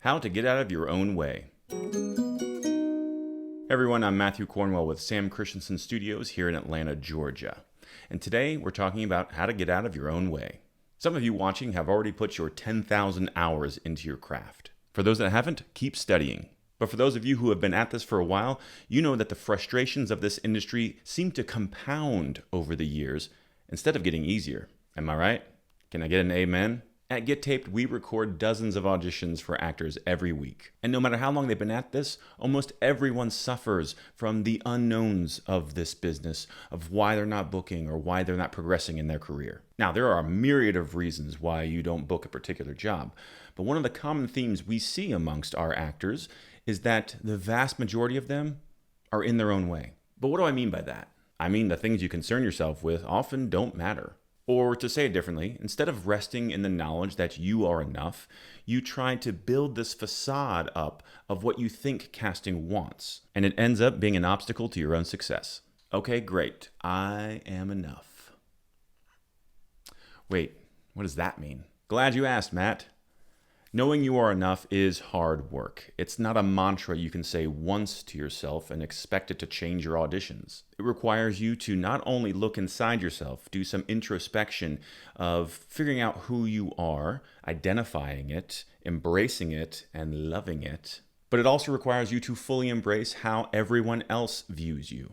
How to get out of your own way. Hey everyone, I'm Matthew Cornwell with Sam Christensen Studios here in Atlanta, Georgia. And today we're talking about how to get out of your own way. Some of you watching have already put your 10,000 hours into your craft. For those that haven't, keep studying. But for those of you who have been at this for a while, you know that the frustrations of this industry seem to compound over the years instead of getting easier. Am I right? Can I get an amen? At Get Taped, we record dozens of auditions for actors every week. And no matter how long they've been at this, almost everyone suffers from the unknowns of this business, of why they're not booking or why they're not progressing in their career. Now, there are a myriad of reasons why you don't book a particular job, but one of the common themes we see amongst our actors is that the vast majority of them are in their own way. But what do I mean by that? I mean the things you concern yourself with often don't matter. Or to say it differently, instead of resting in the knowledge that you are enough, you try to build this facade up of what you think casting wants, and it ends up being an obstacle to your own success. Okay, great. I am enough. Wait, what does that mean? Glad you asked, Matt. Knowing you are enough is hard work. It's not a mantra you can say once to yourself and expect it to change your auditions. It requires you to not only look inside yourself, do some introspection of figuring out who you are, identifying it, embracing it, and loving it, but it also requires you to fully embrace how everyone else views you.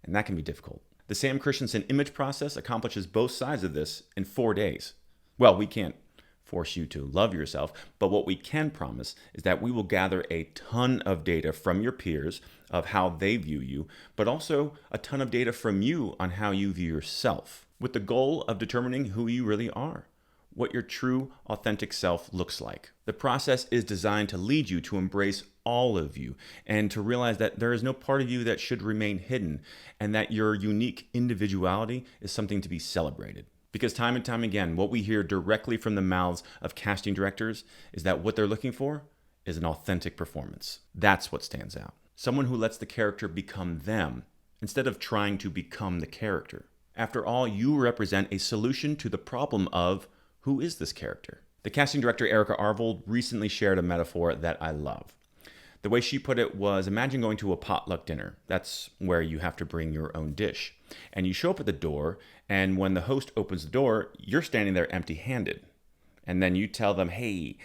And that can be difficult. The Sam Christensen Image Process accomplishes both sides of this in 4 days. Well, we can't force you to love yourself, but what we can promise is that we will gather a ton of data from your peers of how they view you, but also a ton of data from you on how you view yourself, with the goal of determining who you really are, what your true, authentic self looks like. The process is designed to lead you to embrace all of you and to realize that there is no part of you that should remain hidden and that your unique individuality is something to be celebrated. Because time and time again, what we hear directly from the mouths of casting directors is that what they're looking for is an authentic performance. That's what stands out. Someone who lets the character become them instead of trying to become the character. After all, you represent a solution to the problem of who is this character? The casting director Erica Arvold recently shared a metaphor that I love. The way she put it was, imagine going to a potluck dinner. That's where you have to bring your own dish. And you show up at the door, and when the host opens the door, you're standing there empty-handed. And then you tell them, hey,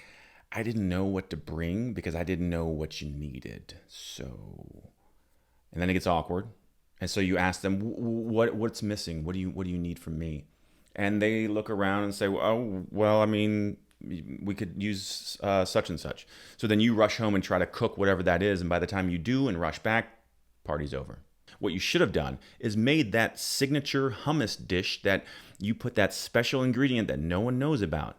I didn't know what to bring because I didn't know what you needed. So, and then it gets awkward. And so you ask them, what's missing? What do you need from me? And they look around and say, we could use such and such. So then you rush home and try to cook whatever that is. And by the time you do and rush back, party's over. What you should have done is made that signature hummus dish that you put that special ingredient that no one knows about.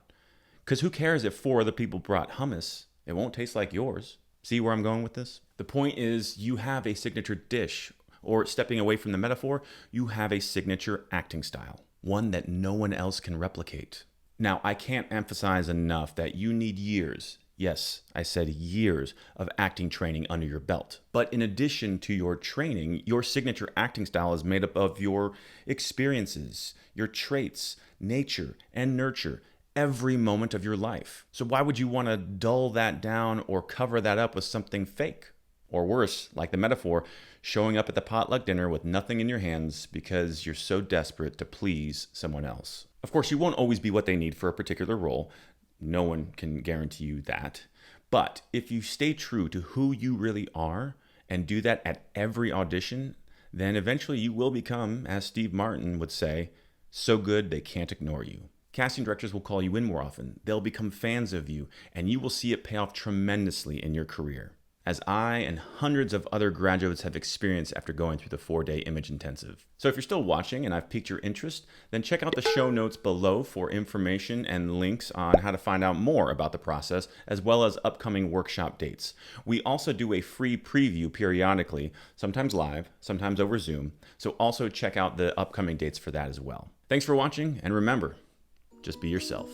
Because who cares if 4 other people brought hummus? It won't taste like yours. See where I'm going with this? The point is you have a signature dish, or stepping away from the metaphor, you have a signature acting style. One that no one else can replicate. Now, I can't emphasize enough that you need years, yes, I said years, of acting training under your belt. But in addition to your training, your signature acting style is made up of your experiences, your traits, nature, and nurture, every moment of your life. So why would you want to dull that down or cover that up with something fake? Or worse, like the metaphor, showing up at the potluck dinner with nothing in your hands because you're so desperate to please someone else. Of course, you won't always be what they need for a particular role. No one can guarantee you that. But if you stay true to who you really are and do that at every audition, then eventually you will become, as Steve Martin would say, so good they can't ignore you. Casting directors will call you in more often. They'll become fans of you, and you will see it pay off tremendously in your career, as I and hundreds of other graduates have experienced after going through the 4-day image intensive. So if you're still watching and I've piqued your interest, then check out the show notes below for information and links on how to find out more about the process, as well as upcoming workshop dates. We also do a free preview periodically, sometimes live, sometimes over Zoom, so also check out the upcoming dates for that as well. Thanks for watching, and remember, just be yourself.